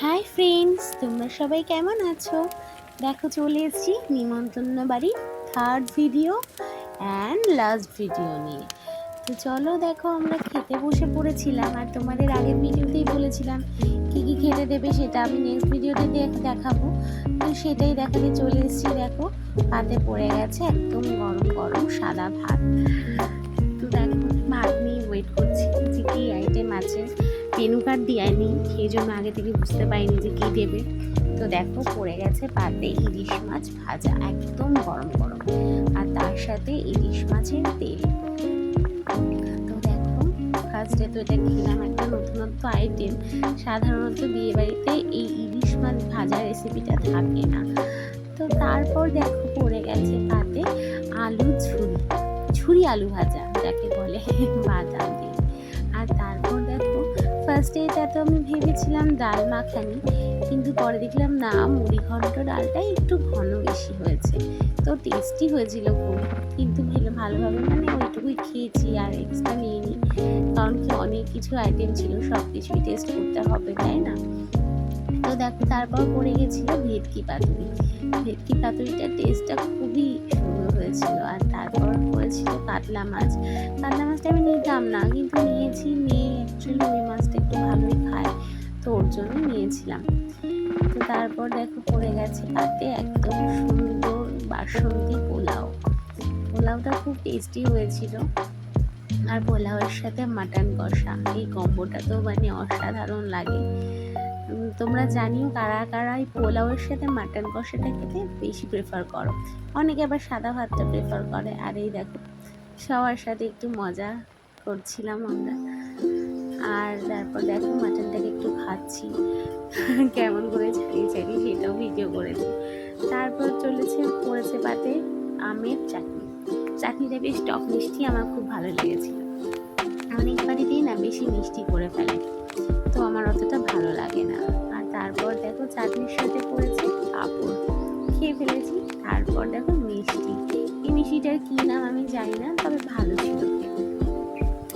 Hi friends, তোমরা সবাই কেমন আছো? দেখো চলে এসেছি নিমন্ত্রণ বাড়ির third video and last video নিয়ে। তো চলো দেখো, আমরা খেতে বসে পড়েছিলাম আর তোমাদের আগের ভিডিওতেই বলেছিলাম কি কি খেতে দেবে সেটা আমি নেক্সট ভিডিওতে দেখাবো। তো সেটাই দেখাতে চলে এসেছি। দেখো পাতে পড়ে গেছে একদম গরম গরম সাদা ভাত। তো দেখো ভাত নিয়ে ওয়েট করছি যে কী আইটেম আছে। মেনু কার্ড দেয়নি, সেই জন্য আগে থেকে বুঝতে পারিনি যে কী দেবে। তো দেখো পড়ে গেছে পাতে ইলিশ মাছ ভাজা একদম গরম গরম, আর তার সাথে ইলিশ মাছের তেল। তো দেখো ফার্স্টে তো এটা খেলাম, একটা নতুনত্ব আইটেম। সাধারণত বিয়ে বাড়িতে এই ইলিশ মাছ ভাজা রেসিপিটা থাকে না। তো তারপর দেখো পড়ে গেছে পাতে আলু ঝুরি, ঝুরি আলু ভাজা যাকে বলে বাদাম দিয়ে। আর তারপর দেখো ফার্স্টে এটা তো আমি ভেবেছিলাম ডাল মাখানি, কিন্তু পরে দেখলাম না, মুড়ি ঘন্ট ডালটাই একটু ঘন বেশি হয়েছে। তো টেস্টি হয়েছিল খুব, কিন্তু ভালোভাবে মানে ওইটুকুই খেয়েছি আর এক্সট্রা নিইনি, কারণ কি অনেক কিছু আইটেম ছিল, সব কিছুই টেস্ট করতে হবে তাই না। তো দেখো তারপর পড়ে গেছিল ভেটকি পাতুরি। ভেটকি পাতুরিটার টেস্টটা খুবই সুন্দর হয়েছিল। আর তারপর পড়েছিল কাতলা মাছ। কাতলা মাছটা আমি নিতাম না, কিন্তু নিয়েছি। মেয়ে অ্যাকচুয়ালি ওই মাছটা একটু ভালোই খায়, তো ওর জন্য নিয়েছিলাম। তো তারপর দেখো পড়ে গেছে পাতে একদম সুন্দর বাসন্তী পোলাও। পোলাওটা খুব টেস্টি হয়েছিল, আর পোলাওয়ের সাথে মাটন কষা, এই কম্বোটা তো মানে অসাধারণ লাগে। তোমরা জানিও কারা কারা এই পোলাওয়ের সাথে মাটন কষাটা খেতে বেশি প্রেফার করো। অনেকে আবার সাদা ভাতটা প্রেফার করে। আর এই দেখো সবার সাথে একটু মজা করছিলাম আমরা। আর তারপর দেখো মাটনটাকে একটু খাচ্ছি কেমন করে ছাড়িয়ে ছাড়িয়ে, সেটাও ভিডিও করেছি। তারপর পড়েছে পাতে আমের চাটনি। চাটনিটা বেশ টক মিষ্টি, আমার খুব ভালো লেগেছিল। অনেক বাড়িতেই না বেশি মিষ্টি করে ফেলে, তো আমার অতটা ভালো লাগে না। আর তারপর দেখো চাটনির সাথে পড়েছে পাঁপড়, খেয়ে ফেলেছি। তারপর দেখো মিষ্টি, এই মিষ্টিটার কী নাম আমি জানি না, তবে ভালো ছিল খেতে।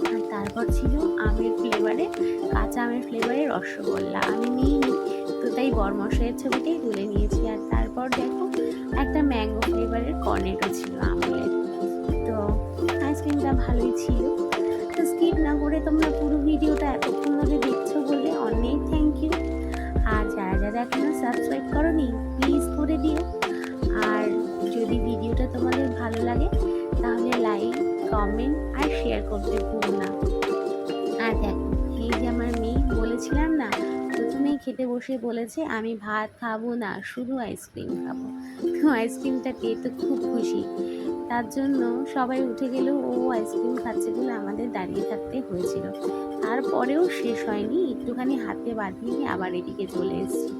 আর তারপর ছিল আমের ফ্লেভারে, কাঁচা আমের ফ্লেভারে রসগোল্লা। আমি নিইনি, তো তাই বরমশাইয়ের ছবিটাই তুলে নিয়েছি। আর তারপর দেখো একটা ম্যাঙ্গো ফ্লেভারের কর্নেটো ছিল আমুলের। তো আইসক্রিমটা ভালোই ছিল। তো স্কিপ না করে তোমরা পুরো ভিডিওটা এতক্ষণ ধরে দেখছো বলে অনেক থ্যাংক ইউ। আর যারা যারা এখনো সাবস্ক্রাইব করোনি প্লিজ করে দিও। আর যদি ভিডিওটা তোমাদের ভালো লাগে তাহলে লাইক, কমেন্ট আর শেয়ার করতে ভুলো না। আর দেখো এই যে আমার মেয়ে, বলেছিলাম না প্রথমেই খেতে বসে বলেছে আমি ভাত খাবো না, শুধু আইসক্রিম খাবো। তো আইসক্রিমটা পেয়ে তো খুব খুশি। তার জন্য সবাই উঠে গেলেও ও আইসক্রিম খাচ্ছে বলে আমাদের দাঁড়িয়ে থাকতে হয়েছিল। তারপরেও শেষ হয়নি, একটুখানি হাতে বাঁধিয়ে আবার এদিকে চলে এসেছি।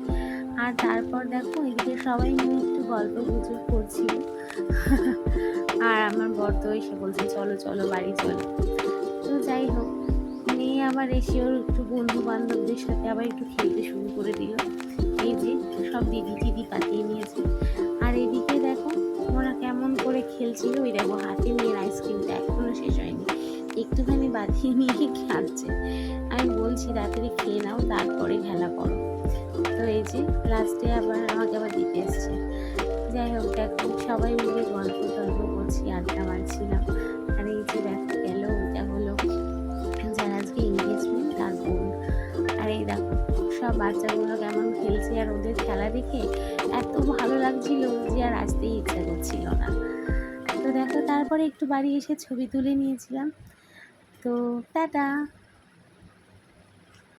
আর তারপর দেখো এদিকে সবাই মিলে একটু গল্প গুজব করছিল আর আমার বর তো এসে বলছে চলো চলো বাড়ি চলো। তো যাই হোক, মেয়ে আবার এসে ওর একটু বন্ধু বান্ধবদের সাথে আবার একটু খেলতে শুরু করে দিল। এই যে সব দিদি দিদি পাতিয়ে নিয়েছে। আর এদিকে দেখো ওরা কেমন করে খেলছিল, ওই দেখো হাতে নিয়ে আইসক্রিমটা এখনো শেষ হয়নি, একটুখানি বাঁধিয়ে নিয়ে খাচ্ছে। আমি বলছি তাড়াতাড়ি খেয়ে নাও, তারপরে খেলা করো। তো এই যে লাস্টে আবার আমাকে আবার দিতে এসছে। যাই হোক দেখো সবাই মিলে গল্প টল্প করছি, আড্ডা মারছিলাম। আর এই যে দেখো গেল, ওইটা হলো যার আজকে এনগেজমেন্ট তার বোন। আর এই দেখো সব বাচ্চাগুলো কেমন খেলছে, আর ওদের খেলা দেখে এত ভালো লাগছিল যে আর আসতেই ইচ্ছা করছিল না। তো দেখো তারপরে একটু বাড়ি এসে ছবি তুলে নিয়েছিলাম। তো টাটা।